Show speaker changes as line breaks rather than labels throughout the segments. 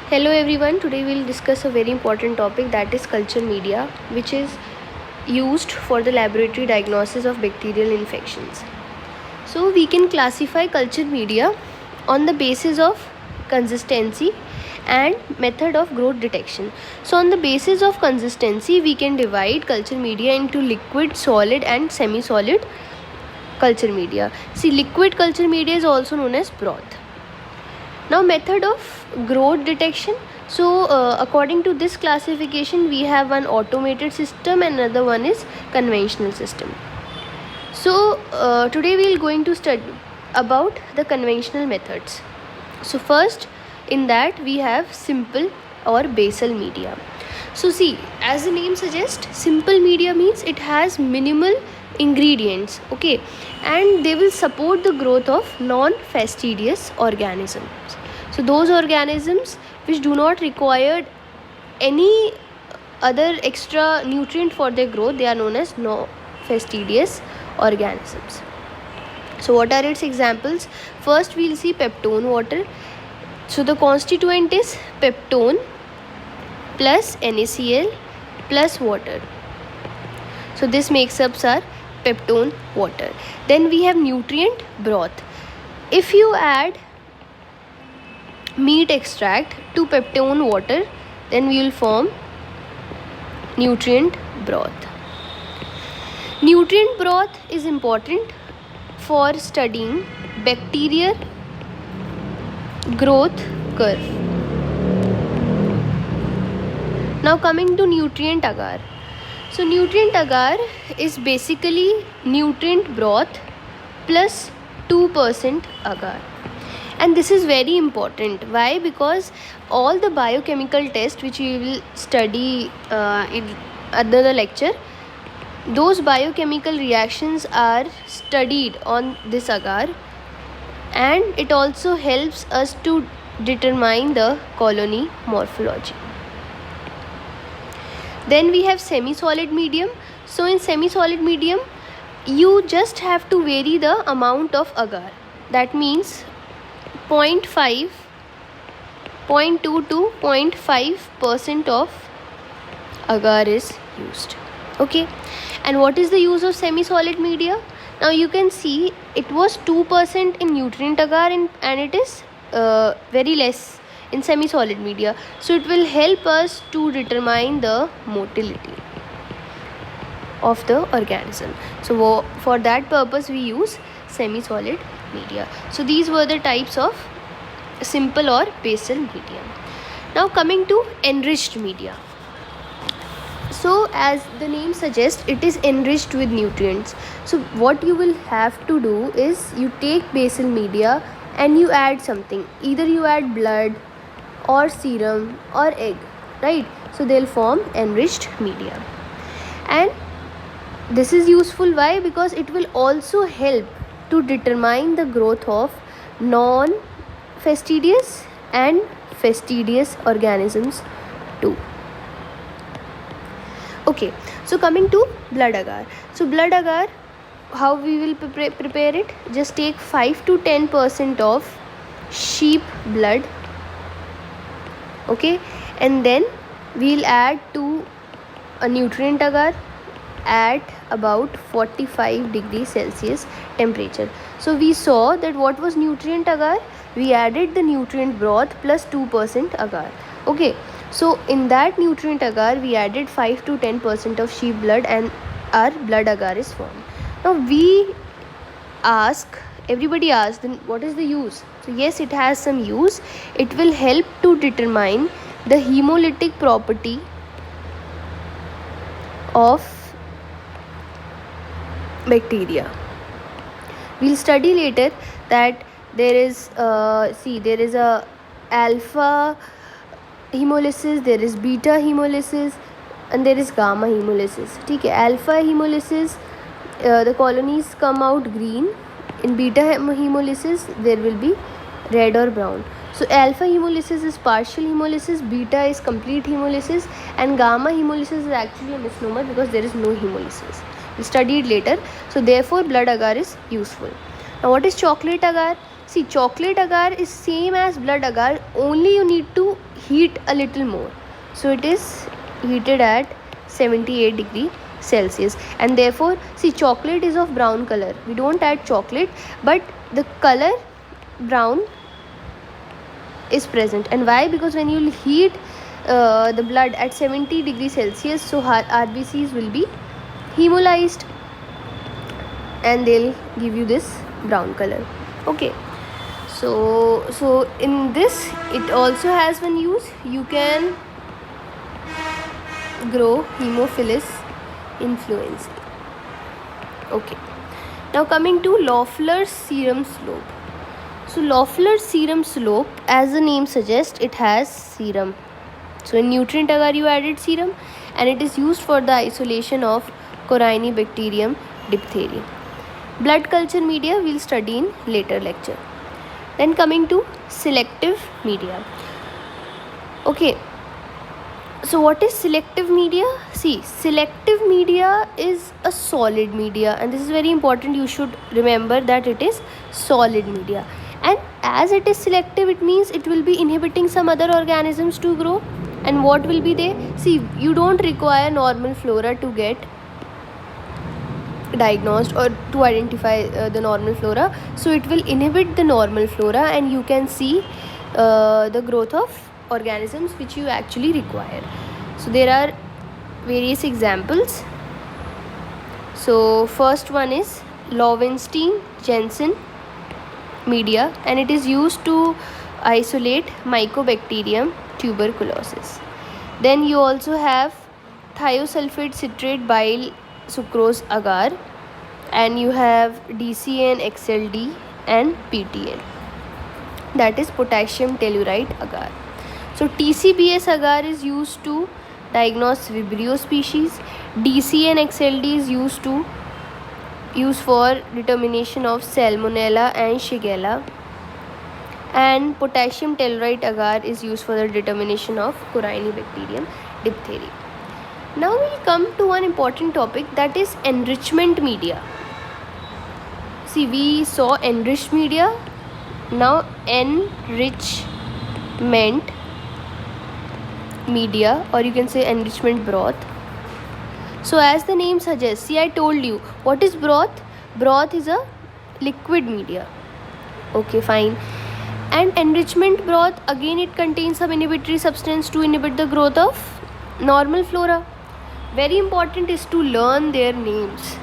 Hello everyone, today we'll discuss a very important topic, that is culture media, which is used for the laboratory diagnosis of bacterial infections. So we can classify culture media on the basis of consistency and method of growth detection. So on the basis of consistency, we can divide culture media into liquid, solid and semi-solid culture media. See, liquid culture media is also known as broth. Now, method of growth detection. So according to this classification, we have one automated system and another one is conventional system. So today we are going to study about the conventional methods. So first, in that we have simple or basal media. So see, as the name suggests, simple media means it has minimal ingredients, okay, and they will support the growth of non-fastidious organisms. So those organisms which do not require any other extra nutrient for their growth, they are known as non-fastidious organisms. So what are its examples? First we'll see peptone water. So the constituent is peptone plus NaCl plus water. So this makes up our peptone water. Then we have nutrient broth. If you add meat extract to peptone water, then we will form nutrient broth. Nutrient broth is important for studying bacterial growth curve. Now coming to nutrient agar. So nutrient agar is basically nutrient broth plus 2% agar. And this is very important. Why? Because all the biochemical tests which we will study in another lecture, those biochemical reactions are studied on this agar, and it also helps us to determine the colony morphology. Then we have semi-solid medium. So in semi-solid medium, you just have to vary the amount of agar. That means 0.5, 0.2 to 0.5% of agar is used. Okay, and what is the use of semi-solid media? Now you can see it was 2% in nutrient agar and it is very less in semi-solid media. So it will help us to determine the motility of the organism. So for that purpose we use semi-solid media. So these were the types of simple or basal media. Now coming to enriched media. So as the name suggests, it is enriched with nutrients. So what you will have to do is you take basal media and you add something. Either you add blood or serum or egg, right? So they'll form enriched media. And this is useful. Why? Because it will also help to determine the growth of non-fastidious and fastidious organisms too. Okay, so coming to blood agar. So blood agar, how we will prepare it? Just take 5 to 10% of sheep blood, okay, and then we'll add to a nutrient agar at about 45 degrees Celsius temperature. So we saw that what was nutrient agar? We added the nutrient broth plus 2% agar. Okay, so in that nutrient agar we added 5 to 10% of sheep blood and our blood agar is formed. Now everybody asks, then what is the use? So yes, it has some use. It will help to determine the hemolytic property of bacteria. We'll study later that there is a alpha hemolysis, there is beta hemolysis and there is gamma hemolysis. Okay, alpha hemolysis, the colonies come out green. In beta hemolysis there will be red or brown. So alpha hemolysis is partial hemolysis, beta is complete hemolysis, and gamma hemolysis is actually a misnomer because there is no hemolysis. We'll study it later. So therefore blood agar is useful. Now what is chocolate agar? See, chocolate agar is same as blood agar, only you need to heat heat a little more. So it is heated at 78 degree Celsius, and therefore see, chocolate is of brown color. We don't add chocolate, but the color brown is present. And why? Because when you heat the blood at 70 degree Celsius, so RBCs will be hemolyzed and they'll give you this brown color. Okay, so in this, it also has one use. You can grow Haemophilus influenzae. Okay, now coming to Loeffler's serum slope. So Loeffler's serum slope, as the name suggests, it has serum. So in nutrient agar you added serum, and it is used for the isolation of Corynebacterium diphtheria. Blood culture media we'll study in later lecture. Then coming to selective media. Okay, so what is selective media? See, selective media is a solid media, and this is very important. You should remember that it is solid media, and as it is selective, it means it will be inhibiting some other organisms to grow. And what will be they? See, you don't require normal flora to get diagnosed or to identify the normal flora. So it will inhibit the normal flora, and you can see the growth of organisms which you actually require. So there are various examples. So first one is Lowenstein-Jensen media, and it is used to isolate Mycobacterium tuberculosis. Then you also have thiosulfate citrate bile sucrose agar, and you have DCN XLD and PTN, that is potassium tellurite agar. So TCBS agar is used to diagnose Vibrio species. DCN XLD is used for determination of Salmonella and Shigella, and potassium tellurite agar is used for the determination of Corynebacterium diphtheria. Now we'll come to one important topic, that is enrichment media. See, we saw enriched media. Now enrichment media, or you can say enrichment broth. So as the name suggests, see, I told you what is broth. Broth is a liquid media. Okay, fine. And enrichment broth, again it contains some inhibitory substance to inhibit the growth of normal flora. Very important is to learn their names.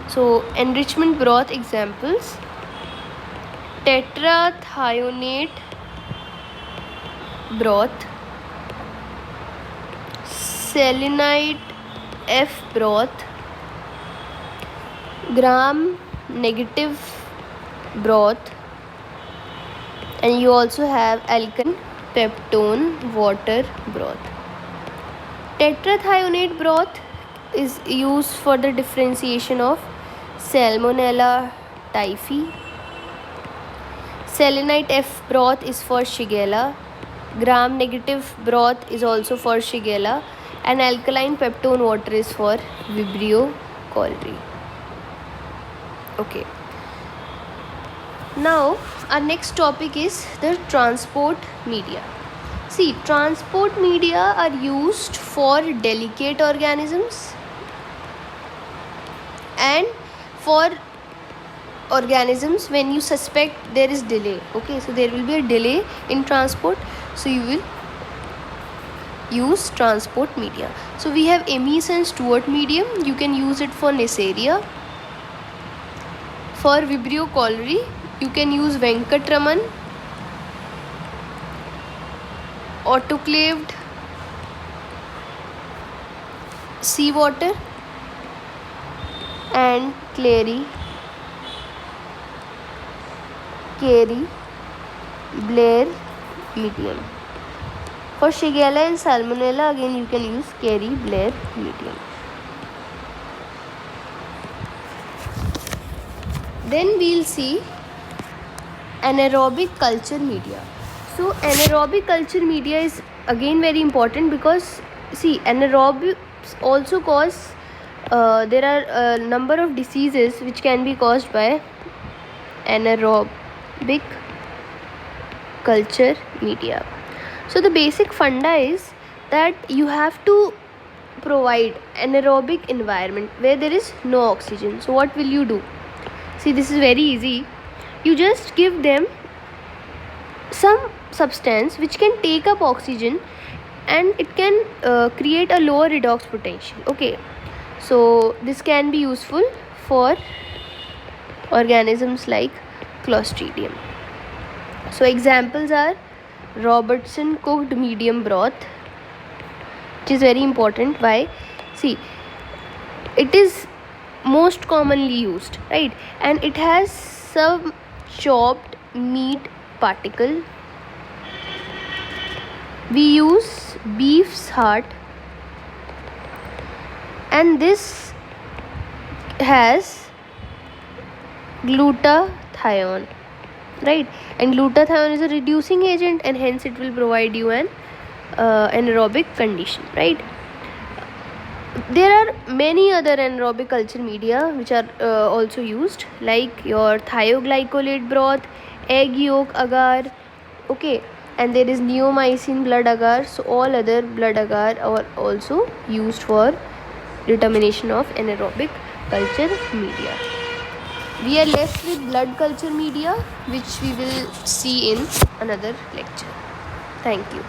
So enrichment broth examples: tetrathionate broth, selenite F broth, gram negative broth, and you also have alkaline peptone water broth. Tetrathionate broth is used for the differentiation of Salmonella typhi. Selenite F broth is for Shigella. Gram negative broth is also for Shigella, and alkaline peptone water is for Vibrio cholerae. Okay. Now our next topic is the transport media. See, transport media are used for delicate organisms and for organisms when you suspect there is delay. Okay, so there will be a delay in transport, so you will use transport media. So we have Ames and Stewart medium. You can use it for Neisseria. For Vibrio cholerae, you can use Venkatraman, autoclaved seawater, and Carey Blair medium. For Shigella and Salmonella, again you can use Carey Blair medium. Then we'll see anaerobic culture media. So anaerobic culture media is again very important, because see, anaerobics also cause there are a number of diseases which can be caused by anaerobic culture media. So the basic funda is that you have to provide anaerobic environment where there is no oxygen. So what will you do? See, this is very easy. You just give them some substance which can take up oxygen and it can create a lower redox potential. Okay, so this can be useful for organisms like Clostridium. So examples are Robertson cooked medium broth, which is very important. Why? See, it is most commonly used, right? And it has some chopped meat particle. We use beef's heart, and this has glutathione, right? And glutathione is a reducing agent, and hence it will provide you an anaerobic condition, right? There are many other anaerobic culture media which are also used, like your thioglycolate broth, egg yolk agar, okay, and there is neomycin blood agar. So all other blood agar are also used for determination of anaerobic culture media. We are left with blood culture media, which we will see in another lecture. Thank you.